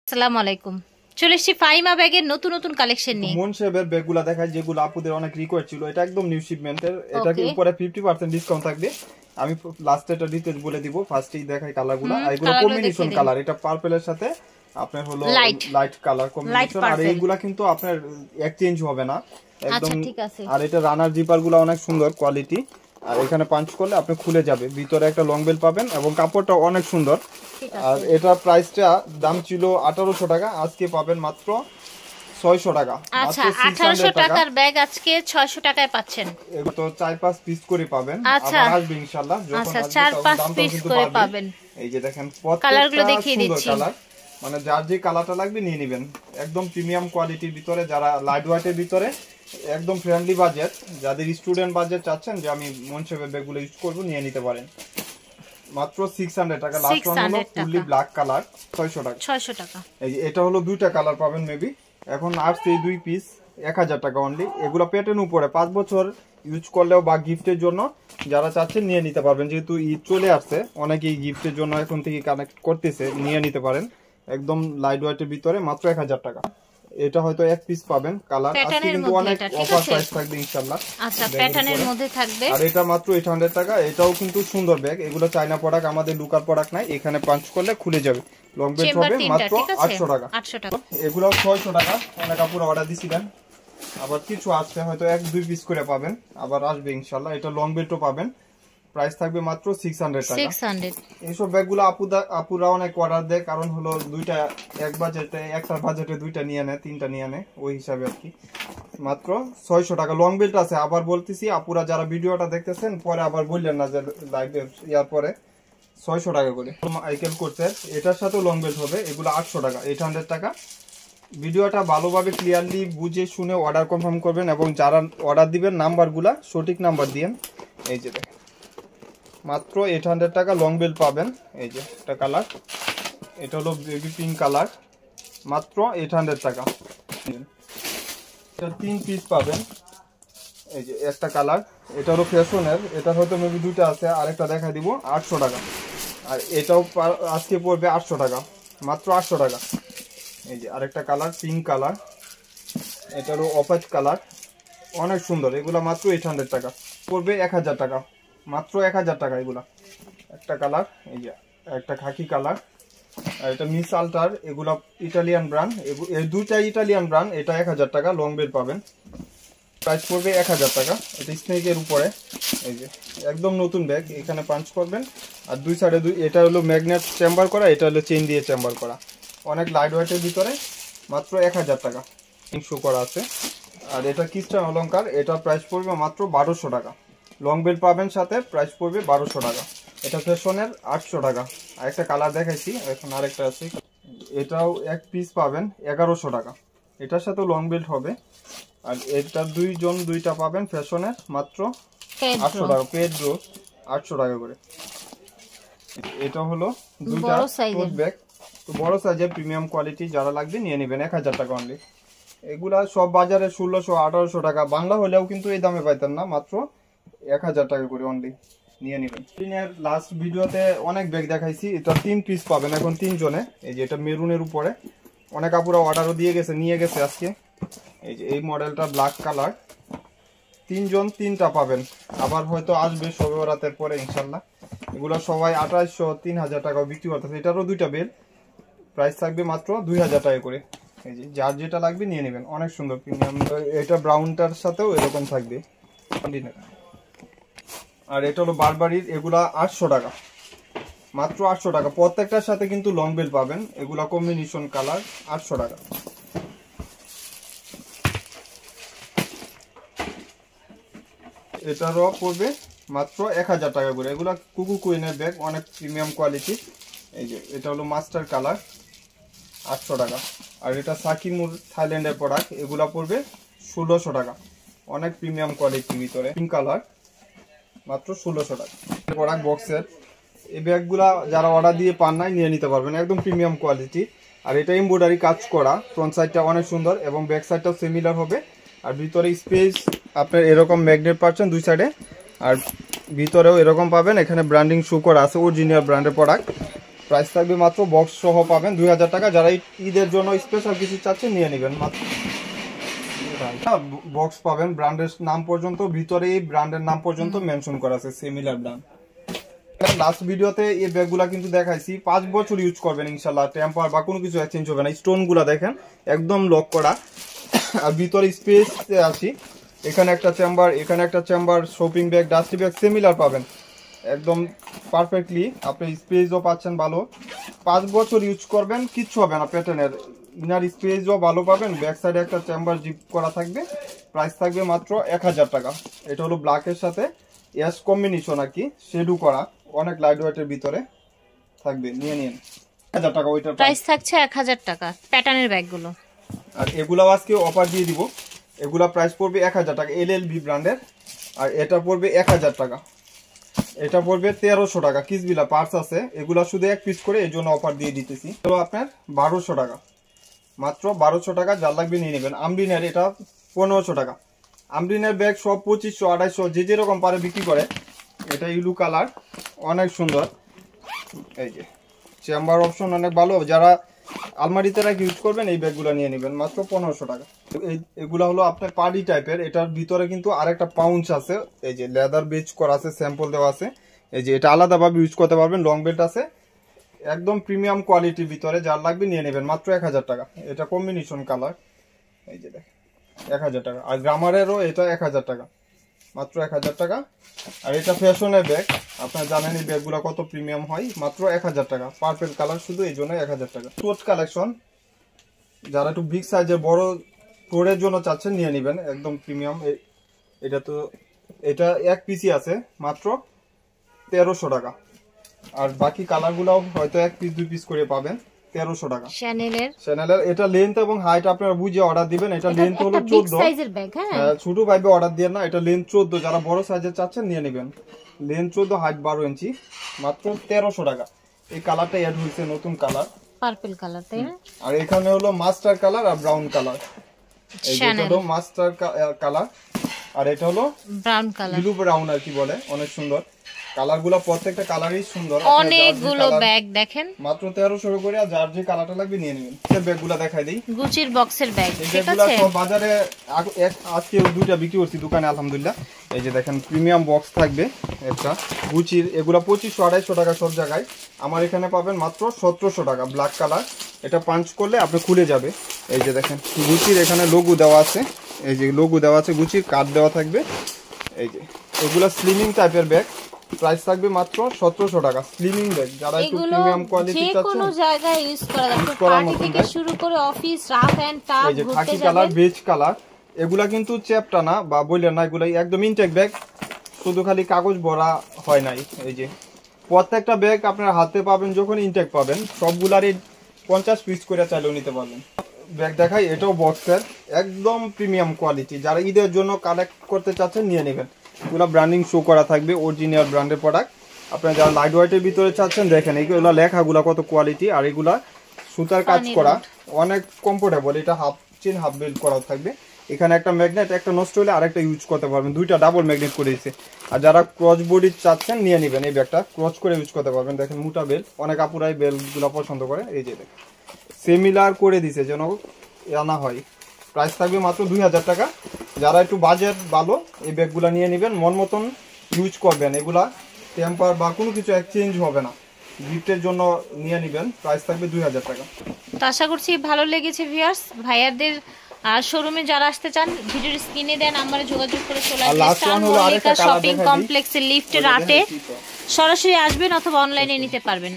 আসসালামু আলাইকুম। চলে এসেছি ফাইমা ব্যাগের নতুন নতুন কালেকশন নিয়ে। মন শেপের ব্যাগগুলো দেখাই যেগুলো আপুদের অনেক রিকোয়েস্ট ছিল। এটা একদম নিউ শিপমেন্টের, এটাকে উপরে 50% ডিসকাউন্ট থাকবে। আমি লাস্টে এটা ডিটেইলস বলে দিব। ফার্স্টেই দেখাই কালারগুলো। এগুলো কম্বিনেশন কালার, এটা পার্পলের সাথে আপনার হলো লাইট কালার কম্বিনেশন। আর এইগুলা কিন্তু আপনার এক্সচেঞ্জ হবে না একদম। আর এটা রানার জিপারগুলো অনেক সুন্দর কোয়ালিটি। আর এখানে পাঞ্চ করলে আপনি খুলে যাবে, ভিতরে একটা লং বেল পাবেন এবং কাপড়টা অনেক সুন্দর। আর এটা প্রাইসটা দাম ছিল 1800 টাকা, আজকে পাবেন মাত্র 600 টাকা। আচ্ছা 1800 টাকার ব্যাগ আজকে 600 টাকায় পাচ্ছেন। এগুলো তো 4-5 পিস করে পাবেন। আবার আসবে ইনশাআল্লাহ, যখন আসবে 4-5 পিস করে পাবেন। এই যে দেখেন কালারগুলো দেখিয়ে দিচ্ছি। মানে যার যে কালারটা লাগবে নিয়ে নেবেন। একদম প্রিমিয়াম কোয়ালিটির ভিতরে, যারা লাইট ওয়েটের ভিতরে একদম ফ্রেন্ডলি বাজেট, যাদের স্টুডেন্ট বাজেট চাচ্ছেন যে আমি মনসেবের ব্যাগগুলো ইউজ করব, নিয়ে নিতে পারেন মাত্র 600 টাকা। লাস্ট ওয়ান হলো ফুললি ব্ল্যাক কালার, 600 টাকা। 600 টাকা। এই যে এটা হলো দুইটা কালার পাবেন মেবি। এখন আসছে এই দুই পিস 1000 টাকা অনলি। এগুলো প্যাটার্ন উপরে 5 বছর ইউজ করলেও বা গিফটের জন্য যারা চাচ্ছেন নিয়ে নিতে পারবেন। যেহেতু ঈদ চলে আসছে, অনেকেই গিফটের জন্য এখন থেকে কানেক্ট করতেছে, নিয়ে নিতে পারেন। একদম লাইট ওয়েটের ভিতরে মাত্র 1000 টাকা। এটা হয়তো এক পিস পাবেন কালার। আজকে কিন্তু অনেক অফার প্রাইস থাকবে ইনশাআল্লাহ। আচ্ছা প্যাটার্নের মধ্যে থাকবে। আর এটা মাত্র 800 টাকা। এটাও কিন্তু সুন্দর ব্যাগ। এগুলো চায়না প্রোডাক্ট, আমাদের লোকাল প্রোডাক্ট নাই। এখানে পাঞ্চ করলে খুলে যাবে। লং বেল্ট হবে মাত্র 800 টাকা। 800 টাকা। এগুলো 600 টাকা। অনেক আপুরা অর্ডার দিছিলেন, আবার কিছু আসছে হয়তো 1-2 পিস করে পাবেন, আবার আসবে ইনশাআল্লাহ। এটা লং বেল্টও পাবেন, প্রাইস থাকবে মাত্র 600 টাকা। 600। এইসব ব্যাগগুলো আপুরা অনেক অর্ডার দেয়, কারণ হলো দুইটা এক বাজেটে, একটা বাজেটে দুইটা নিয়ে নেয়, তিনটা নিয়ে নেয়, ওই হিসাবে আর কি। মাত্র 600 টাকা। লং বেল্ট আছে, আবার বলতেছি আপুরা যারা ভিডিওটা দেখতেছেন পরে আবার বললেন না যে লাইভে ইয়ার পরে 600 টাকা করে আইকেল করতে। এটার সাথেও লং বেল্ট হবে, এগুলো 800 টাকা, 800 টাকা। ভিডিওটা ভালোভাবে ক্লিয়ারলি বুঝে শুনে অর্ডার কনফার্ম করবেন, এবং যারা অর্ডার দিবেন নাম্বারগুলা সঠিক নাম্বার দিয়েন। এই যে দেখেন মাত্র 800 টাকা লং বেল্ট পাবেন। এই যে একটা কালার, এটা হলো বেবি পিঙ্ক কালার, মাত্র 800 টাকা। এটা 3 পিস পাবেন। এই যে একটা কালার, এটা হলো ফ্যাশনের, এটা হয়তো মেবি দুইটা আছে, আরেকটা দেখা দিব 800 টাকা। আর এটাও আজকে পড়বে 800 টাকা, মাত্র 800 টাকা। এই যে আরেকটা কালার পিঙ্ক কালার, এটা হলো অফাইট কালার, অনেক সুন্দর। এগুলা মাত্র 800 টাকা পড়বে, 1000 টাকা, মাত্র 1000 টাকা এগুলা। একটা কালার, এই যে একটা খাকি কালার, আর এটা মিস আল্টার, এগুলা ইটালিয়ান ব্র্যান্ড, এই দুইটা ইটালিয়ান ব্র্যান্ড। এটা 1000 টাকা লং বেল্ট পাবেন, প্রাইস পড়বে 1000 টাকা। এটা স্নেকের উপরে। এই যে একদম নতুন ব্যাগ, এখানে পাঞ্চ করবেন। আর দুই সাইডে এটা হলো ম্যাগনেট চেম্বার করা, এটা হলো চেইন দিয়ে চেম্বার করা, অনেক লাইট ওয়েটের ভিতরে, মাত্র 1000 টাকা শো করা আছে। আর এটা ক্রিস্টান অলংকার, এটা প্রাইস পড়বে মাত্র 1200 টাকা। লং বেল্ট পাবেন সাথে, প্রাইস পড়বে 1200 টাকা। এটা ফ্যাশনের 800 টাকা। আরেকটা কালার দেখাইছি, এখন আরেকটা আছে, এটাও এক পিস পাবেন 1100 টাকা। এটার সাথে লং বেল্ট হবে। আর এটা দুইটা পাবেন ফ্যাশনের, মাত্র 800 টাকা। পেড্রো 800 টাকা করে। এটা হলো দুইটা টোট ব্যাগ, তো বড় সাইজের প্রিমিয়াম কোয়ালিটি, যারা লাগবে নিয়ে নেবেন, 1000 টাকা অনলি। এগুলা সব বাজারে 1600-1800 টাকা, বাংলা হলেও কিন্তু এই দামে পাইতেন না, মাত্র 1000 টাকা করে অনলি, নিয়ে নেবেন। লাস্ট ভিডিওতে অনেক ব্যাগ দেখাইছি, এটা 3 পিস পাবেন এখন 3 জনে। এই যে এটা মেরুনের উপরে, অনেক আপুরা অর্ডারও দিয়ে গেছে, নিয়ে গেছে আজকে। এই যে এই মডেলটা ব্ল্যাক কালার, 3 জন 3টা পাবেন, আবার হয়তো আসবে শবে বরাতের পরে ইনশাল্লাহ। এগুলো সবাই 2800-3000 টাকা বিক্রি করতেছে। এটারও দুইটা বেল, প্রাইস থাকবে মাত্র 2000 টাকা করে। এই যে যার যেটা লাগবে নিয়ে নেবেন, অনেক সুন্দর প্রিমিয়াম। এটা ব্রাউনটার সাথেও এরকম থাকবে। আর এটা হলো বারবারির, এগুলা 800 টাকা, মাত্র 800 টাকা। প্রত্যেকটার সাথে কিন্তু লং বেল পাবেন, এগুলা কম্বিনেশন কালার, 800 টাকা। এটারও পড়বে মাত্র 1000 টাকা করে। এগুলা কুকু কুইনের ব্যাগ, অনেক প্রিমিয়াম কোয়ালিটি। এই যে এটা হলো মাস্টার কালার, 800 টাকা। আর এটা সাকিমুর থাইল্যান্ডের প্রোডাক্ট, এগুলা পড়বে 1600 টাকা, অনেক প্রিমিয়াম কোয়ালিটির ভিতরে। পিঙ্ক কালার, মাত্র 1600 টাকা। প্রোডাক্ট বক্সের এই ব্যাগগুলা যারা অর্ডার দিয়ে পান নাই, নিয়ে নিতে পারবেন, একদম প্রিমিয়াম কোয়ালিটি। আর এটা এমব্রয়ডারি কাজ করা, ফ্রন্ট সাইডটা অনেক সুন্দর এবং ব্যাক সাইডটাও সিমিলার হবে। আর ভিতরে স্পেস আপনার এরকম ম্যাগনেট পাচ্ছেন দুই সাইডে, আর ভিতরেও এরকম পাবেন। এখানে ব্র্যান্ডিং শো করা আছে, অরিজিনাল ব্র্যান্ডের প্রোডাক্ট। প্রাইস থাকবে মাত্র বক্স সহ পাবেন 2000 টাকা। যারা ঈদের জন্য স্পেশাল কিছু চাচ্ছেন নিয়ে নেবেন মাত্র। বক্স পাবেন ব্র্যান্ডের নাম পর্যন্ত, ভিতরে এই ব্র্যান্ডের নাম পর্যন্ত মেনশন করা আছে, সিমিলার ব্র্যান্ড। লাস্ট ভিডিওতে এই ব্যাগগুলা কিন্তু দেখাইছি, 5 বছর ইউজ করবেন ইনশাআল্লাহ, টেম্পার বা কোনো কিছু চেঞ্জ হবে না। স্টোন গুলা দেখেন একদম লক করা, আর ভিতরে স্পেস আসি, এখানে একটা চেম্বার, এখানে একটা chamber, shopping bag, dusty bag similar পাবেন একদম পারফেক্টলি। আপনি স্পেসও পাচ্ছেন ভালো, 5 বছর ইউজ করবেন, কিচ্ছু হবে না প্যাটার্নের। ইনার স্পেসও ভালো পাবেন, ব্যাক সাইডে একটা চেম্বার জিপ করা থাকবে। প্রাইস থাকবে মাত্র 1000 টাকা। এটা হলো ব্ল্যাকের সাথে অ্যাশ কম্বিনেশন আর কি, শেডু করা, অনেক লাইট ওয়েটের ভিতরে থাকবে, নিয়ে নিন 1000 টাকা। ওইটার প্রাইস থাকছে 1000 টাকা প্যাটার্নের ব্যাগগুলো। আর এগুলাও আজকে অফার দিয়ে দিব, এগুলা প্রাইস পড়বে 1000 টাকা, এলএলবি ব্র্যান্ডের। আর এটা পড়বে 1000 টাকা, এটা পড়বে 1300 টাকা। কিসবিলা পার্স আছে, এগুলা শুধু এক পিস করে, এই জন্য অফার দিয়ে দিতেছি। তো আপনার 1200 টাকা, মাত্র 1200 টাকা। যার লাগবে নিয়ে নেবেন। আমরিনের এটা 1500 টাকা। আমরিনের ব্যাগ সব 2500, 2800 যে যেরকম পারে বিক্রি করে। এটা ইলু কালার, অনেক সুন্দর। এই যে চেম্বার অপশন অনেক ভালো, যারা আলমারিতে রাখি ইউজ করবেন এই ব্যাগগুলো নিয়ে নেবেন মাত্র 1500 টাকা। এগুলা হলো আপনার পার্টি টাইপের, এটার ভিতরে কিন্তু আরেকটা পাউঞ্চ আছে, এই যে লেদার বেজ করা আছে, স্যাম্পল দেওয়া আছে। এই যে এটা আলাদাভাবে ইউজ করতে পারবেন, লং বেল্ট আছে, একদম প্রিমিয়াম কোয়ালিটির ভিতরে। যার লাগবে নিয়ে নেবেন মাত্র 1000 টাকা। এটা কম্বিনেশন কালার, এই যে দেখেন 1000 টাকা। আর গ্রামারেরও এটা 1000 টাকা, মাত্র 1000 টাকা। আর এটা ফ্যাশনের ব্যাগ, আপনারা জানেন এই ব্যাগগুলো কত প্রিমিয়াম হয়, মাত্র 1000 টাকা। পার্পল কালার শুধু, এই জন্য 1000 টাকা। টোট কালেকশন, যারা একটু বিগ সাইজের বড় টোরের জন্য চাচ্ছেন নিয়ে নেবেন, একদম প্রিমিয়াম। এটা তো এটা এক পিসি আছে, মাত্র 1300 টাকা। আর বাকি কালারগুলোও হয়তো এক পিস 2 পিস করে পাবেন, 1300 টাকা। চ্যানেলের এটা লেন্থ এবং হাইট আপনারা বুঝে অর্ডার দিবেন। এটা লেন্থ হলো 14 সাইজের ব্যাগ, হ্যাঁ ছোট ভাইবে অর্ডার দিয়ে না, এটা লেন্থ 14, যারা বড় সাইজের চাচ্ছেন নিয়ে নেবেন। লেন্থ 14, হাইট 12 ইঞ্চি, মাত্র 1300 টাকা। এই কালারটা অ্যাড হয়েছে, নতুন কালার, পার্পল কালার, তাই না? আর এখানে হলো মাস্টার কালার আর ব্রাউন কালার। এই যে হলো মাস্টার কালার, আর এটা হলো ব্রাউন কালার, ব্লু ব্রাউন আর কি বলে, অনেক সুন্দর কালারগুলো, প্রত্যেকটা কালারই সুন্দর। অনেকগুলো ব্যাগ দেখেন, মাত্র 1300 করে। আর যার যে কালারটা লাগবে নিয়ে নেবেন। এই ব্যাগগুলো দেখাই দেই, গুচির বক্সের ব্যাগ, এই ঠিক ব্যাগগুলো আছে? সব বাজারে আজকে 2টা বিক্রি করছি দোকানে আলহামদুলিল্লাহ। এই যে দেখেন প্রিমিয়াম বক্স থাকবে একটা গুচির, এগুলা 2500, 250 টাকা সব জায়গায়। আমার এখানে পাবেন মাত্র 1700 টাকা। ব্ল্যাক কালার, এটা পাঞ্চ করলে আপনি খুলে যাবে। এই যে দেখেন গুচির এখানে লোগো দেওয়া আছে, এই যে লোগো দেওয়া আছে, গুচির কার্ড দেওয়া থাকবে। এই যে এগুলা স্লিমিং টাইপের ব্যাগ, প্রাইস থাকবে মাত্র 1700 টাকা। স্লিমিং ব্যাগ, যারা একটু প্রিমিয়াম কোয়ালিটি চাচ্ছেন, যে কোনো জায়গায় ইউজ করা যাবে, পার্টি থেকে শুরু করে অফিস, রাফ এন্ড টাফ, এই যে খাকি কালার, বেজ কালার, এগুলা কিন্তু চ্যাপটা না বা বইলেন না, এগুলা একদম ইনটেক ব্যাগ, শুধু খালি কাগজ ভরা হয় নাই। এই যে প্রত্যেকটা ব্যাগ আপনার হাতে পাবেন যখন ইনটেক পাবেন, সবগুলারই 50 পিস করে চাইলেও নিতে পারবেন। ব্যাগ দেখাই, এটাও বক্সের, একদম প্রিমিয়াম কোয়ালিটি। যারা ঈদের জন্য কালেক্ট করতে চাচ্ছেন নিয়ে নেবেন। এগুলো ব্র্যান্ডিং শো করা থাকবে, অরিজিনাল ব্র্যান্ডের প্রোডাক্ট। আপনারা যারা লাইট ওয়েটের ভিতরে চাচ্ছেন দেখেন এইগুলো লেখাগুলো কত কোয়ালিটি। আর এগুলা সুতার কাজ করা, অনেক কমফোর্টেবল। এটা হাফ চেন হাফ বেল্ট করা থাকবে। এখানে একটা ম্যাগনেট, একটা নষ্ট হলে আরেকটা ইউজ করতে পারবেন, 2টা ডাবল ম্যাগনেট করে দিয়েছে। আর যারা ক্রচ বডি চাচ্ছেন নিয়ে নেবেন, এই ব্যাগটা ক্রচ করে ইউজ করতে পারবেন। দেখেন মোটা বেল্ট, অনেক আপুরাই বেল্টগুলো পছন্দ করে। এই যে দেখেন সিমিলার করে দিছে যেন আনা হয়। প্রাইস থাকবে মাত্র 2000 টাকা। যারা একটু বাজেট ভালো এই ব্যাগগুলো নিয়ে নেবেন, মন মতন ইউজ করবেন। এগুলা টেম্পার বা কোনো কিছু এক্সচেঞ্জ হবে না, গিফটের জন্য নিয়ে নেবেন। প্রাইস থাকবে 2000 টাকা। তো আশা করছি ভালো লেগেছে ভিউয়ার্স। ভাইয়াদের শোরুমে যারা আসতে চান ভিডিওর স্ক্রিনে দেন নাম্বারে যোগাযোগ করে চলে আসবেন। মল্লিকা শপিং কমপ্লেক্সের লিফটের রাতে সরাসরি আসবেন অথবা অনলাইনে নিতে পারবেন।